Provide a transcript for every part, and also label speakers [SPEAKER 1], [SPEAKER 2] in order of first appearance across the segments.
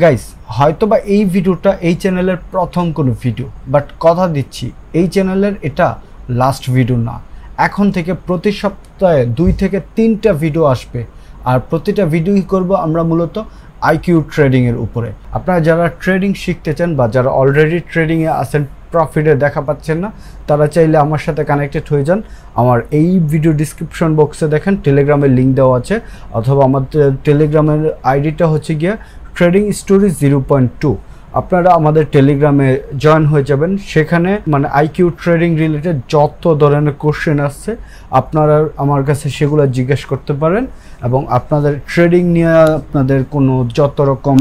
[SPEAKER 1] Guys হয়তোবা এই ভিডিওটা এই চ্যানেলের প্রথম কোনো ভিডিও, বাট কথা দিচ্ছি এই চ্যানেলের এটা লাস্ট ভিডিও না। এখন থেকে প্রতি সপ্তাহে 2 থেকে 3টা ভিডিও আসবে, আর প্রতিটা ভিডিওই করব আমরা মূলত আইকিউ ট্রেডিংয়ের উপরে। আপনারা যারা ট্রেডিং শিখতে চান বা যারা অলরেডি ট্রেডিংয়ে আছেন, প্রফিটে দেখা পাচ্ছেন না, তারা চাইলে আমার সাথে কানেক্টেড হয়ে যান। আমার এই ভিডিও ডিসক্রিপশন বক্সে দেখেন টেলিগ্রামের লিঙ্ক দেওয়া আছে, অথবা আমাদের টেলিগ্রামের আইডিটা হচ্ছে গিয়ে ট্রেডিং স্টোরি 0.2। আপনারা আমাদের টেলিগ্রামে জয়েন হয়ে যাবেন। সেখানে মানে আইকিউ ট্রেডিং রিলেটেড যত ধরনের কোশ্চেন আসছে আপনারা আমার কাছে সেগুলো জিজ্ঞেস করতে পারেন, এবং আপনাদের ট্রেডিং নিয়ে আপনাদের কোনো যত রকম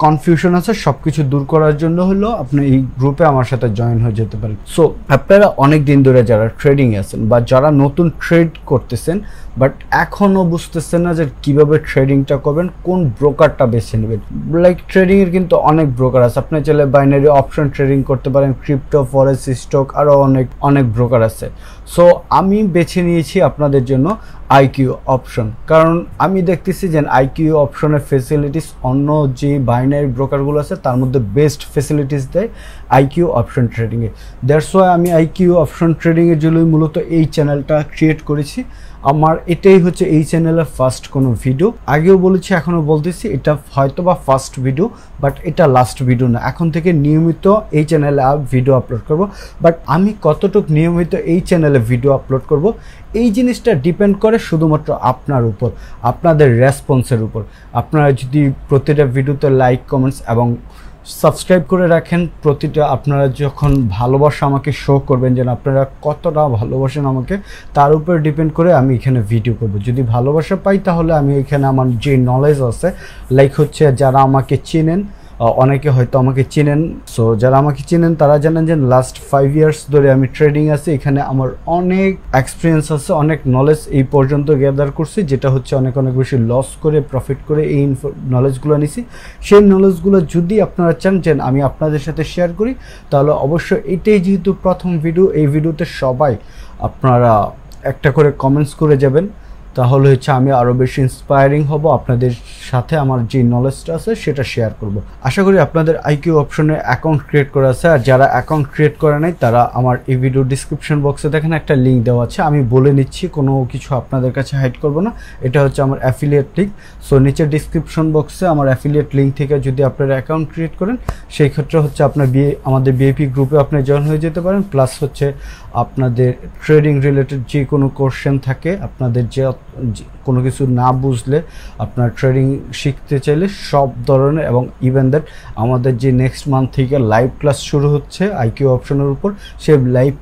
[SPEAKER 1] কনফিউশন আছে সব কিছু দূর করার জন্য হলো আপনি এই গ্রুপে আমার সাথে জয়েন হয়ে যেতে পারেন। সো আপনারা অনেক দিন ধরে যারা ট্রেডিংয়ে আছেন বা যারা নতুন ট্রেড করতেছেন বাট এখনও বুঝতেছেন না যে কীভাবে ট্রেডিংটা করবেন, কোন ব্রোকারটা বেছে নেবেন। লাইক ট্রেডিংয়ের কিন্তু অনেক ব্রোকার আছে, আপনি চাইলে বাইনারি অপশন ট্রেডিং করতে পারেন, ক্রিপ্টো, ফরেক্স, স্টক, আরও অনেক ব্রোকার আছে। সো আমি বেছে নিয়েছি আপনাদের জন্য আইকিউ অপশন, কারণ আমি দেখতেছি যে আইকিউ অপশনের ফেসিলিটিস অন্য যে বাইনারি ব্রোকারগুলো আছে তার মধ্যে বেস্ট ফেসিলিটিস দেয় আইকিউ অপশন ট্রেডিংয়ে। দ্যাটস ওয়াই আমি আইকিউ অপশন ট্রেডিংয়ের জন্যই মূলত এই চ্যানেলটা ক্রিয়েট করেছি। আমার এটাই হচ্ছে এই চ্যানেলের ফার্স্ট কোনো ভিডিও। আগেও বলেছি, এখনও বলতেছি, এটা হয়তো বা ফার্স্ট ভিডিও, বাট এটা লাস্ট ভিডিও না। এখন থেকে নিয়মিত এই চ্যানেলে ভিডিও আপলোড করব, বাট আমি কতটুকু নিয়মিত এই চ্যানেলে ভিডিও আপলোড করব এই জিনিসটা ডিপেন্ড করে শুধুমাত্র আপনার উপর, আপনাদের রেসপন্সের উপর। আপনারা যদি প্রতিটা ভিডিওতে লাইক, কমেন্টস এবং সাবস্ক্রাইব করে রাখেন, প্রতিটা আপনারা যখন ভালোবাসা আমাকে শো করবেন যেন আপনারা কতটা ভালোবাসেন আমাকে, তার উপর ডিপেন্ড করে আমি এখানে ভিডিও করব। যদি ভালোবাসা পাই তাহলে আমি এখানে আমার যে নলেজ আছে, লাইক হচ্ছে যারা আমাকে চেনেন, অনেকে হয়তো আমাকে চেনেন, সো যারা আমাকে চেনেন তারা জানেন যে লাস্ট 5 ইয়ার্স ধরে আমি ট্রেডিং আছি। এখানে আমার অনেক এক্সপিরিয়েন্স আছে, অনেক নলেজ এই পর্যন্ত গ্যাদার করছি, যেটা হচ্ছে অনেক বেশি লস করে প্রফিট করে এই নলেজগুলো নিছি। সেই নলেজগুলো যদি আপনারা চান যে আমি আপনাদের সাথে শেয়ার করি, তাহলে অবশ্যই এটাই যেহেতু প্রথম ভিডিও, এই ভিডিওতে সবাই আপনারা একটা করে কমেন্টস করে যাবেন, তাহলে হচ্ছে আমি আরও বেশি ইন্সপায়ারিং হব, আপনাদের সাথে আমার যে নলেজটা আছে সেটা শেয়ার করব। আশা করি আপনাদের আইকিউ অপশনে অ্যাকাউন্ট ক্রিয়েট করা আছে, আর যারা অ্যাকাউন্ট ক্রিয়েট করে নাই তারা আমার এই ভিডিও ডিসক্রিপশন বক্সে দেখেন একটা লিঙ্ক দেওয়া আছে। আমি বলে নিচ্ছি, কোনো কিছু আপনাদের কাছে হাইড করব না, এটা হচ্ছে আমার অ্যাফিলিয়েট লিঙ্ক। সো নিচের ডিসক্রিপশন বক্সে আমার অ্যাফিলিয়েট লিঙ্ক থেকে যদি আপনারা অ্যাকাউন্ট ক্রিয়েট করেন, সেই ক্ষেত্রে হচ্ছে আপনার আমাদের বিএপি গ্রুপে আপনি জয়েন হয়ে যেতে পারেন। প্লাস হচ্ছে আপনাদের ট্রেডিং রিলেটেড যে কোনো কোশ্চেন থাকে, আপনাদের যে কোনো কিছু না বুঝলে, আপনার ট্রেডিং শিখতে চাইলে সব ধরনের, এবং ইভেন দ্যাট আমাদের যে নেক্সট মান্থ থেকে লাইভ ক্লাস শুরু হচ্ছে আইকিউ অপশনের উপর, সেই লাইভ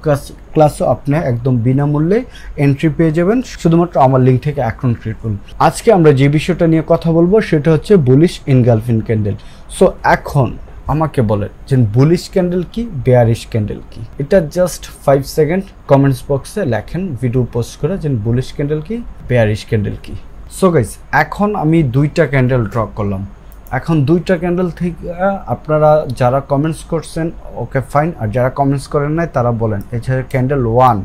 [SPEAKER 1] ক্লাসও আপনি একদম বিনামূল্যে এন্ট্রি পেয়ে যাবেন, শুধুমাত্র আমার লিঙ্ক থেকে অ্যাকাউন্ট ক্রিয়েট করুন। আজকে আমরা যে বিষয়টা নিয়ে কথা বলবো সেটা হচ্ছে বুলিশ ইনগালফিং ক্যান্ডেল। সো এখন আমাকে বলেন যে বুলিশ ক্যান্ডেল কি, বেয়ারিশ ক্যান্ডেল কি? এটা জাস্ট 5 সেকেন্ড কমেন্টস বক্সে লেখেন ভিডিও পোস্ট করে যে বুলিশ ক্যান্ডেল কি, বেয়ারিশ ক্যান্ডেল কি। সো গাইস, এখন আমি 2টা ক্যান্ডেল ড্র করলাম। এখন 2টা ক্যান্ডেল থেকে আপনারা যারা কমেন্টস করছেন ওকে ফাইন, আর যারা কমেন্টস করেন নাই তারা বলেন এছাড়া ক্যান্ডেল 1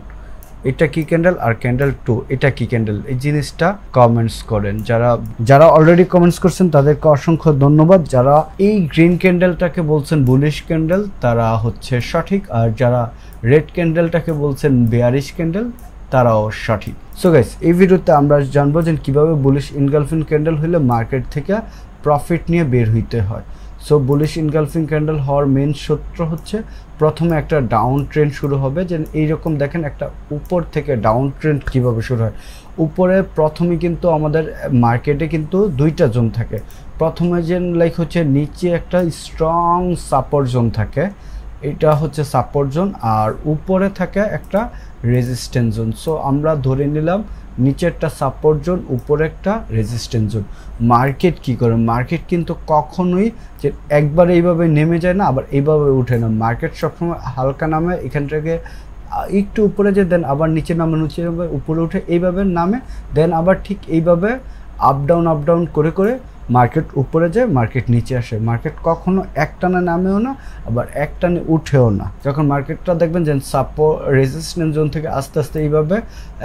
[SPEAKER 1] এটা কি ক্যান্ডেল, আর ক্যান্ডেল 2 এটা কি ক্যান্ডেল, এই জিনিসটা কমেন্টস করেন। যারা অলরেডি কমেন্টস করছেন তাদেরকে অসংখ্য ধন্যবাদ। যারা এই গ্রিন ক্যান্ডেলটাকে বলছেন বুলিশ ক্যান্ডেল তারা হচ্ছে সঠিক, আর যারা রেড ক্যান্ডেলটাকে বলছেন বেয়ারিশ ক্যান্ডেল তারাও সঠিক। সো গাইস, এই ভিডিওতে আমরা জানবো যে কীভাবে বুলিশ ইনগালফিং ক্যান্ডেল হলে মার্কেট থেকে প্রফিট নিয়ে বের হইতে হয়। সো বুলিশ ইনগালফিং ক্যান্ডেল হওয়ার মেন সূত্র হচ্ছে প্রথমে একটা ডাউন ট্রেন্ড শুরু হবে, যে এইরকম দেখেন একটা উপর থেকে ডাউন ট্রেন্ড কীভাবে শুরু হয়। উপরে প্রথমে কিন্তু আমাদের মার্কেটে কিন্তু 2টা জোন থাকে। প্রথমে যে লাইক হচ্ছে নিচে একটা স্ট্রং সাপোর্ট জোন থাকে, এটা হচ্ছে সাপোর্ট জোন, আর উপরে থাকে একটা রেজিস্ট্যান্স জোন। সো আমরা ধরে নিলাম নিচে একটা সাপোর্ট জোন, উপরে একটা রেজিস্ট্যান্স জোন। মার্কেট কি করে, মার্কেট কিন্তু কখনোই যে একবার এইভাবে নেমে যায় না, আবার এইভাবে উঠে না। মার্কেট সবসময় হালকা নামে, এখান থেকে একটু উপরে যে দেন আবার নিচে নামে, নিচে নামে উপরে উঠে, এইভাবে নামে, দেন আবার ঠিক এইভাবে আপ ডাউন করে মার্কেট উপরে যায়, মার্কেট নিচে আসে। মার্কেট কখনো একটানে নামেও না, আবার একটানে উঠেও না। যখন মার্কেটটা দেখবেন যে সাপোর্ট রেজিস্ট্যান্স জোন থেকে আস্তে আস্তে এইভাবে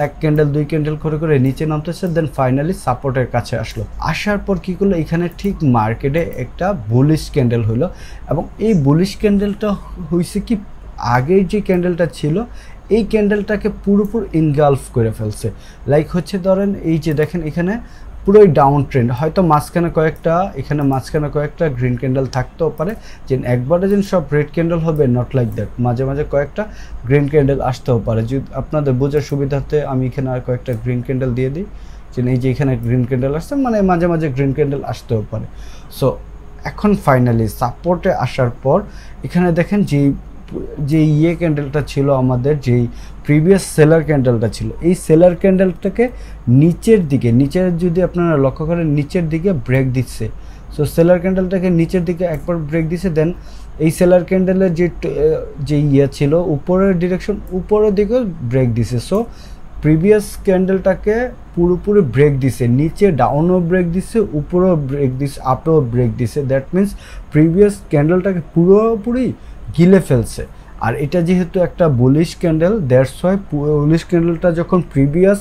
[SPEAKER 1] এক ক্যান্ডেল দুই ক্যান্ডেল করে করে নিচে নামতেছে, দেন ফাইনালি সাপোর্টের কাছে আসলো। আসার পর কী করলো, এখানে ঠিক মার্কেটে একটা বুলিশ ক্যান্ডেল হলো, এবং এই বুলিশ ক্যান্ডেলটা হয়েছে কি, আগের যে ক্যান্ডেলটা ছিল এই ক্যান্ডেলটাকে পুরোপুরি ইনগালফ করে ফেলছে। লাইক হচ্ছে ধরেন এই যে দেখেন এখানে পুরোই ডাউন ট্রেন্ড, হয়তো মাঝখানে কয়েকটা গ্রিন ক্যান্ডেল থাকতেও পারে, যে একবারে যেন সব রেড ক্যান্ডেল হবে, নট লাইক দ্যাট। মাঝে মাঝে কয়েকটা গ্রিন ক্যান্ডেল আসতেও পারে। যদি আপনাদের বোঝার সুবিধার্থে আমি এখানে আর কয়েকটা গ্রিন ক্যান্ডেল দিয়ে দিই, যে এই যে এখানে গ্রিন ক্যান্ডেল আসছে, মানে মাঝে মাঝে গ্রিন ক্যান্ডেল আসতেও পারে। সো এখন ফাইনালি সাপোর্টে আসার পর এখানে দেখেন যে ক্যান্ডেলটা ছিল আমাদের, যেই প্রিভিয়াস সেলার ক্যান্ডেলটা ছিল, এই সেলার ক্যান্ডেলটাকে নিচের যদি আপনারা লক্ষ্য করেন নিচের দিকে ব্রেক দিচ্ছে। সো সেলার ক্যান্ডেলটাকে নিচের দিকে একবার ব্রেক দিচ্ছে, দেন এই সেলার ক্যান্ডেলের যে ছিল উপরের ডিরেকশন, উপরের দিকেও ব্রেক দিছে। সো প্রিভিয়াস ক্যান্ডেলটাকে পুরোপুরি ব্রেক দিছে, নিচে ডাউনও ব্রেক দিছে, উপরেও ব্রেক দিছে, আপেও ব্রেক দিছে। দ্যাট মিন্স প্রিভিয়াস ক্যান্ডেলটাকে পুরোপুরি গিলে ফেলছে। আর এটা যেহেতু একটা bullish candle, that's why bullish ক্যান্ডেলটা যখন প্রিভিয়াস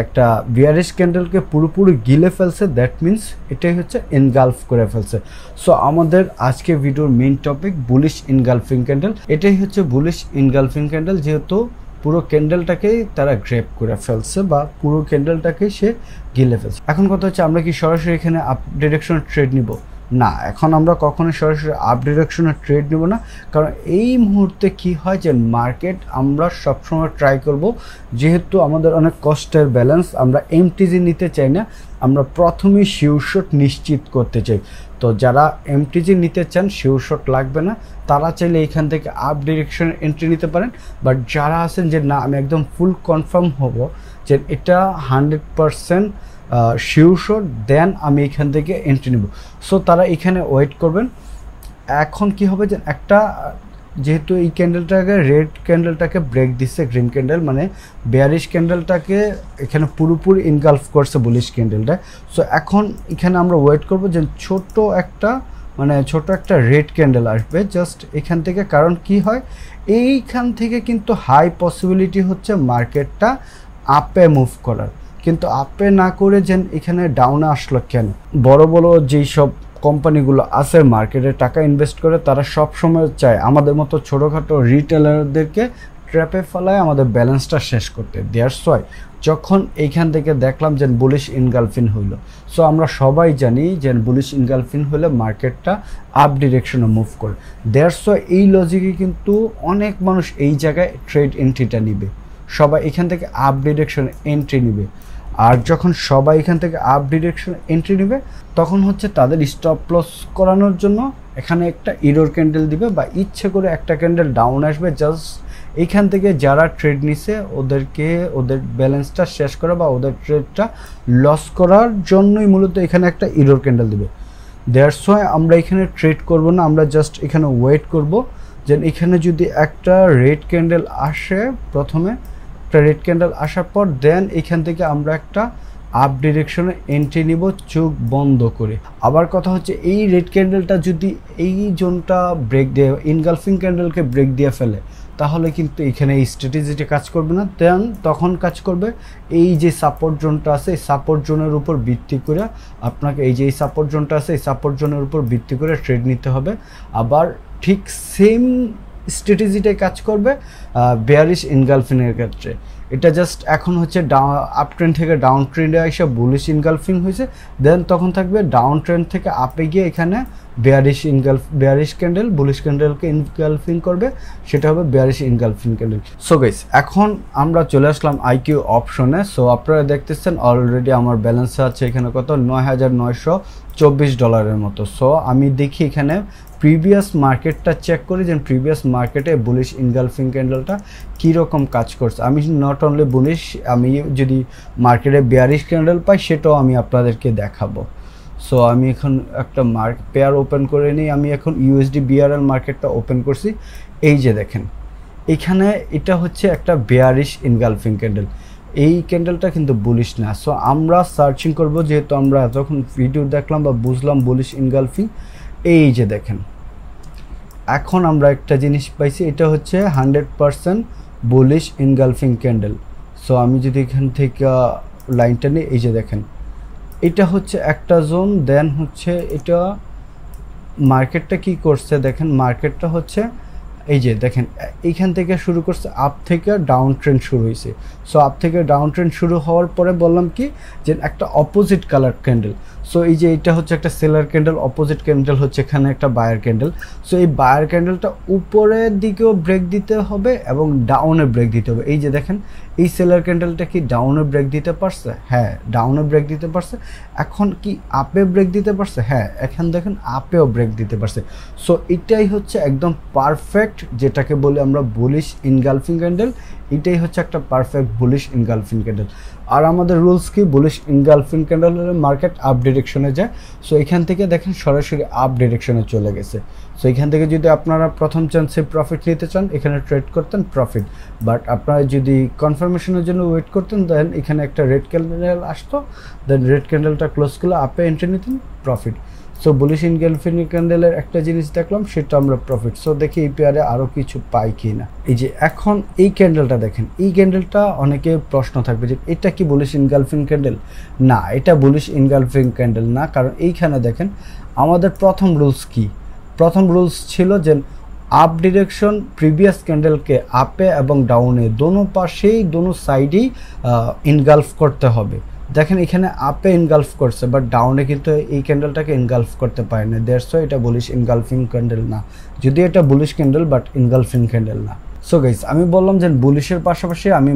[SPEAKER 1] একটা বিয়ারিশ ক্যান্ডেলকে পুরোপুরি গিলে ফেলছে, দ্যাট মিন্স এটাই হচ্ছে ইনগালফ করে ফেলছে। সো আমাদের আজকে ভিডিওর main topic bullish engulfing candle. এটাই হচ্ছে বুলিশ ইনগালফিং ক্যান্ডেল, যেহেতু পুরো ক্যান্ডেলটাকেই তারা গ্রেপ করে ফেলছে বা পুরো ক্যান্ডেলটাকেই সে গিলে ফেলছে। এখন কথা হচ্ছে আমরা কি সরাসরি এখানে আপ ডিরেকশন ট্রেড নিব? না, এখন আমরা কখনোই সরাসরি আপ ডিরেকশনে ট্রেড নেব না, কারণ এই মুহূর্তে কি হয় যে মার্কেট আমরা সবসময় ট্রাই করব, যেহেতু আমাদের অনেক কষ্টের ব্যালেন্স, আমরা এমটিজি নিতে চাই না, আমরা প্রথমেই শিওর শট নিশ্চিত করতে চাই। তো যারা এমটিজি নিতে চান, শিওর শট লাগবে না, তারা চাইলে এখান থেকে আপ ডিরেকশনে এন্ট্রি নিতে পারেন। বাট যারা আছেন যে না আমি একদম ফুল কনফার্ম হব যে এটা 100% শিওর শট, দেন আমি এখান থেকে এন্ট্রি নেব, সো তারা এখানে ওয়েট করবেন। এখন কি হবে যে একটা, যেহেতু এই ক্যান্ডেলটাকে রেড ক্যান্ডেলটাকে ব্রেক দিচ্ছে গ্রিন ক্যান্ডেল, মানে বেয়ারিশ ক্যান্ডেলটাকে এখানে পুরোপুরি ইনগালফ করছে বুলিশ ক্যান্ডেলটা। সো এখন এখানে আমরা ওয়েট করব যে ছোট একটা রেড ক্যান্ডেল আসবে জাস্ট এখান থেকে। কারণ কি হয়, এইখান থেকে কিন্তু হাই পসিবিলিটি হচ্ছে মার্কেটটা আপে মুভ করার, কিন্তু আপে না করে যেন এখানে ডাউনে আসলো কেন? বড় বড় যেই সব কোম্পানিগুলো আছে মার্কেটে টাকা ইনভেস্ট করে, তারা সব সময় চায় আমাদের মতো ছোটোখাটো রিটেলারদেরকে ট্র্যাপে ফেলায় আমাদের ব্যালেন্সটা শেষ করতে। দ্যাটস ওয়াই যখন এইখান থেকে দেখলাম যে বুলিশ ইনগালফিং হইলো, সো আমরা সবাই জানি যে বুলিশ ইনগালফিং হলে মার্কেটটা আপ ডিরেকশনে মুভ করে। দ্যাটস ওয়াই এই লজিকে কিন্তু অনেক মানুষ এই জায়গায় ট্রেড এন্ট্রিটা নিবে, সবাই এখান থেকে আপ ডিরেকশনে এন্ট্রি নিবে। আর যখন সবাই এখান থেকে আপ ডিরেকশন এন্ট্রি নেবে, তখন হচ্ছে তাদের স্টপ লস করানোর জন্য এখানে একটা ইরোর ক্যান্ডেল দিবে, বা ইচ্ছে করে একটা ক্যান্ডেল ডাউন আসবে, জাস্ট এইখান থেকে যারা ট্রেড নিছে ওদের ব্যালেন্সটা শেষ করা বা ওদের ট্রেডটা লস করার জন্যই মূলত এখানে একটা ইরোর ক্যান্ডেল দিবে। দ্যাটস ওয়াই আমরা এখানে ট্রেড করব না, আমরা জাস্ট এখানে ওয়েট করব যে এখানে যদি একটা রেড ক্যান্ডেল আসে, প্রথমে একটা রেড ক্যান্ডেল আসার পর দেন এখান থেকে আমরা একটা আপ ডিরেকশনে এন্ট্রি নিব চোখ বন্ধ করে। আবার কথা হচ্ছে এই রেড ক্যান্ডেলটা যদি এই জোনটা ব্রেক দিয়ে, ইনগালফিং ক্যান্ডেলকে ব্রেক দিয়ে ফেলে, তাহলে কিন্তু এখানে এই স্ট্র্যাটেজিটা কাজ করবে না, দেন তখন কাজ করবে এই যে সাপোর্ট জোনটা আছে, এই সাপোর্ট জোনের উপর ভিত্তি করে আপনাকে এই যে এই সাপোর্ট জোনটা আছে, এই সাপোর্ট জোনের উপর ভিত্তি করে ট্রেড নিতে হবে। আবার ঠিক সেম স্ট্র্যাটেজিটাই কাজ করবে বেয়ারিশ ইনগালফিংয়ের ক্ষেত্রে। এটা জাস্ট এখন হচ্ছে আপ ট্রেন্ড থেকে ডাউন ট্রেন্ডে এসে বুলিশ ইনগালফিং হয়েছে, দেন তখন থাকবে ডাউন ট্রেন্ড থেকে আপে গিয়ে এখানে বেয়ারিশ ক্যান্ডেল বুলিশ ক্যান্ডেলকে ইনগালফিং করবে, সেটা হবে bearish engulfing candle. So guys, এখন আমরা চলে আসলাম আইকিউ অপশনে। সো আপনারা দেখতেছেন অলরেডি আমার ব্যালেন্স আছে এখানে কত, $9,924 মতো। সো আমি দেখি এখানে প্রিভিয়াস মার্কেটটা চেক করি যে প্রিভিয়াস মার্কেটে বুলিশ ইনগালফিং ক্যান্ডেলটা কীরকম কাজ করছে। আমি নট অনলি বুলিশ, আমি যদি মার্কেটে বেয়ারিশ ক্যান্ডেল পাই সেটাও আমি আপনাদেরকে দেখাবো। সো আমি এখন একটা পেয়ার ওপেন করে নিই। আমি এখন ইউএসডি বিআরএল মার্কেটটা ওপেন করছি। এই যে দেখেন এখানে এটা হচ্ছে একটা বেয়ারিশ ইনগালফিং ক্যান্ডেল। এই ক্যান্ডেলটা কিন্তু বুলিশ না। সো আমরা সার্চিং করব, যেহেতু আমরা যখন ভিডিও দেখলাম বা বুঝলাম বুলিশ ইনগালফিং, এই যে দেখেন এখন আমরা একটা জিনিস পাইছি, এটা হচ্ছে 100% বুলিশ ইনগালফিং ক্যান্ডেল। সো আমি যদি এখান থেকে লাইনটা নিই, এই যে দেখেন এটা হচ্ছে একটা জোন, দেন হচ্ছে এটা মার্কেটটা কি করছে দেখেন, মার্কেটটা হচ্ছে এই যে দেখেন এইখান থেকে শুরু করছে, আপ থেকে ডাউন ট্রেন্ড শুরু হয়েছে। সো আপ থেকে ডাউন ট্রেন্ড শুরু হওয়ার পরে বললাম কি যে একটা অপোজিট কালার ক্যান্ডেল। সো এই যে এটা হচ্ছে একটা সেলার ক্যান্ডেল, অপোজিট ক্যান্ডেল হচ্ছে এখানে একটা বায়ার ক্যান্ডেল। সো এই বায়ার ক্যান্ডেলটা উপরের দিকেও ব্রেক দিতে হবে এবং ডাউনে ব্রেক দিতে হবে। এই যে দেখেন এই সেলার ক্যান্ডেলটা কি ডাউনে ব্রেক দিতে পারছে? হ্যাঁ, ডাউনে ব্রেক দিতে পারছে। এখন কি আপে ব্রেক দিতে পারছে? হ্যাঁ, এখন দেখেন আপেও ব্রেক দিতে পারছে। সো এটাই হচ্ছে একদম পারফেক্ট, যেটাকে বলি আমরা বুলিশ ইনগালফিং ক্যান্ডেল। এটাই হচ্ছে একটা পারফেক্ট বুলিশ ইনগালফিং ক্যান্ডেল। আর আমাদের রুলস কি, বুলিশ ইনগালফিং ক্যান্ডেল হলে মার্কেট আপ ডিরেকশনে যায়। সো এখান থেকে দেখেন সরাসরি আপ ডিরেকশনে চলে গেছে। সো এখান থেকে যদি আপনারা প্রথম চান্সে প্রফিট নিতে চান, এখানে ট্রেড করতেন প্রফিট। বাট আপনারা যদি কনফার্মেশনের জন্য ওয়েট করতেন, দেন এখানে একটা রেড ক্যান্ডেল আসতো, দেন রেড ক্যান্ডেলটা ক্লোজ করলে আপে এন্ট্রি নিতেন, প্রফিট। সো বুলিশ ইনগালফিং ক্যান্ডেলের একটা জিনিস দেখলাম, সেটা আমরা প্রফিট। সো দেখি এই পেয়ারে আরও কিছু পাই কি না। এই যে এখন এই ক্যান্ডেলটা দেখেন, এই ক্যান্ডেলটা অনেকে প্রশ্ন থাকবে যে এটা কি বুলিশ ইনগালফিং ক্যান্ডেল? না, এটা বুলিশ ইনগালফিং ক্যান্ডেল না। কারণ এইখানে দেখেন আমাদের প্রথম রুলস কি, প্রথম রুলস ছিল যে আপ ডিরেকশন প্রিভিয়াস ক্যান্ডেলকে আপে এবং ডাউনে দোনো পাশেই দোনো সাইডেই ইনগালফ করতে হবে। দেখেন এখানে আপে ইনগালফ করছে, বাট ডাউনে কিন্তু এই ক্যান্ডেলটাকে ইনগালফ করতে পারে না। দ্যাটস ওয়াই এটা বুলিশ ইনগালফিং ক্যান্ডেল না। যদি এটা bullish candle but engulfing candle না। সো গাইস, আমি বললাম যে বুলিশের পাশাপাশি আমি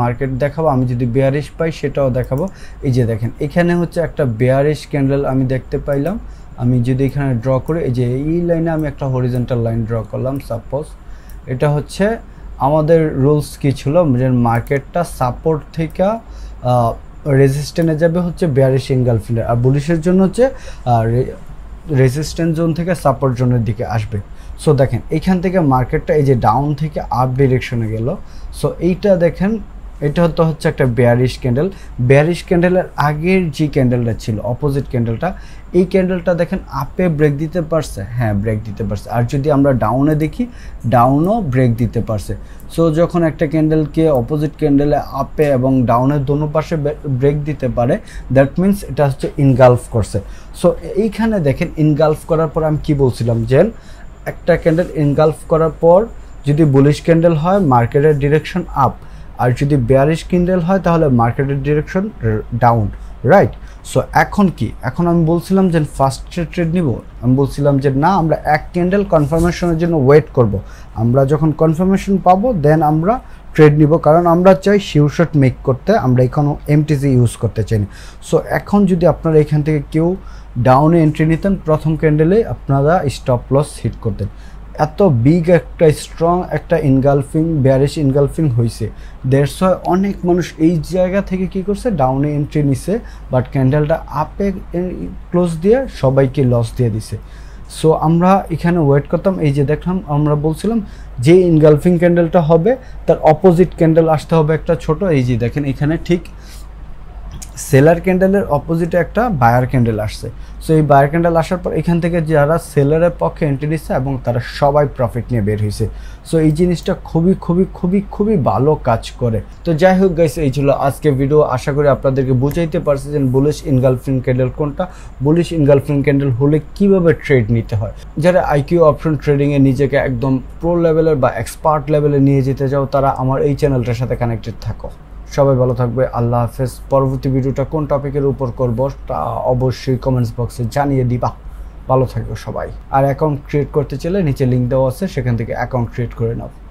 [SPEAKER 1] মার্কেট দেখাবো, আমি যদি বেয়ারিশ পাই সেটাও দেখাবো। এই যে দেখেন এখানে হচ্ছে একটা বেয়ারিশ ক্যান্ডেল আমি দেখতে পাইলাম। আমি যদি এখানে ড্র করি, এই যে এই লাইনে আমি একটা হরিজন্টাল লাইন ড্র করলাম। সাপোজ এটা হচ্ছে আমাদের রুলস কি ছিল, যে মার্কেটটা সাপোর্ট থেকে রেজিস্ট্যান্সে যাবে হচ্ছে বেয়ারিশ ইনগালফিং, আর বুলিশের জন্য হচ্ছে রেজিস্ট্যান্স জোন থেকে সাপোর্ট জোনের দিকে আসবে। সো দেখেন এইখান থেকে মার্কেটটা এই যে ডাউন থেকে আপ ডিরেকশনে গেল। সো এইটা দেখেন এটা হচ্ছে একটা বেয়ারিশ ক্যান্ডেল। বেয়ারিশ ক্যান্ডেলের আগের যে ক্যান্ডেলটা ছিল অপোজিট ক্যান্ডেলটা, এই ক্যান্ডেলটা দেখেন আপে ব্রেক দিতে পারছে। হ্যাঁ, ব্রেক দিতে পারছে। আর যদি আমরা ডাউনে দেখি, ডাউনও ব্রেক দিতে পারছে। সো যখন একটা ক্যান্ডেলকে অপোজিট ক্যান্ডেলে আপে এবং ডাউনের দোনো পাশে ব্রেক দিতে পারে, দ্যাট মিনস এটা হচ্ছে ইনগালফ করছে। সো এইখানে দেখেন ইনগালফ করার পর আমি কি বলছিলাম, যে একটা ক্যান্ডেল ইনগালফ করার পর যদি বুলিশ ক্যান্ডেল হয় মার্কেটের ডিরেকশন আপ, আর যদি বেয়ারিশ ক্যান্ডেল হয় তাহলে মার্কেটের ডিরেকশন ডাউন, রাইট? সো এখন কি, এখন আমি বলছিলাম যে ফার্স্টে ট্রেড নিব, আমি বলছিলাম যে না, আমরা এক ক্যান্ডেল কনফার্মেশনের জন্য ওয়েট করব। আমরা যখন কনফার্মেশন পাবো দেন আমরা ট্রেড নিব, কারণ আমরা চাই শিওর শট মেক করতে, আমরা এখনও এমটিসি ইউজ করতে চাই না। সো এখন যদি আপনারা এখান থেকে কেউ ডাউনে এন্ট্রি নিতেন, প্রথম ক্যান্ডেলে আপনারা স্টপ লস হিট করতেন। এত বিগ একটা স্ট্রং একটা ইনগালফিং বেয়ারিশ ইনগালফিং হয়েছে, দ্যাটস ওয়াই অনেক মানুষ এই জায়গা থেকে কি করছে, ডাউনে এন্ট্রি নিছে, বাট ক্যান্ডেলটা আপে ক্লোজ দিয়ে সবাইকে লস দিয়ে দিছে। সো আমরা এখানে ওয়েট করতাম। এই যে দেখলাম, আমরা বলছিলাম যে ইনগালফিং ক্যান্ডেলটা হবে তার অপোজিট ক্যান্ডেল আসতে হবে একটা ছোট। এই যে দেখেন এখানে ঠিক সেলার ক্যান্ডেলের অপোজিটে একটা বায়ার ক্যান্ডেল আসছে। সো এই বায়ার ক্যান্ডেল আসার পর এখান থেকে যারা সেলারের পক্ষে এন্ট্রি নিচ্ছে এবং তারা সবাই প্রফিট নিয়ে বের হয়েছে। সো এই জিনিসটা খুবই খুবই খুবই খুবই ভালো কাজ করে। তো যাই হোক গাইস, এই ছিল আজকে ভিডিও। আশা করি আপনাদেরকে বুঝাইতে পারছি যে বুলিশ ইনগালফিং ক্যান্ডেল কোনটা, বুলিশ ইনগালফিং ক্যান্ডেল হলে কিভাবে ট্রেড নিতে হয়। যারা আইকিউ অপশন ট্রেডিংয়ে নিজেকে একদম প্রো লেভেলের বা এক্সপার্ট লেভেলে নিয়ে যেতে চাও, তারা আমার এই চ্যানেলটার সাথে কানেক্টেড থাকো। সবাই ভালো থাকবে, আল্লাহ হাফেজ। পরবর্তী ভিডিওটা কোন টপিকের উপর করব তা অবশ্যই কমেন্টস বক্সে জানিয়ে দিবা। ভালো থাকবে সবাই। আর অ্যাকাউন্ট ক্রিয়েট করতে চাইলে নিচে লিঙ্ক দেওয়া আছে, সেখান থেকে অ্যাকাউন্ট ক্রিয়েট করে নাও।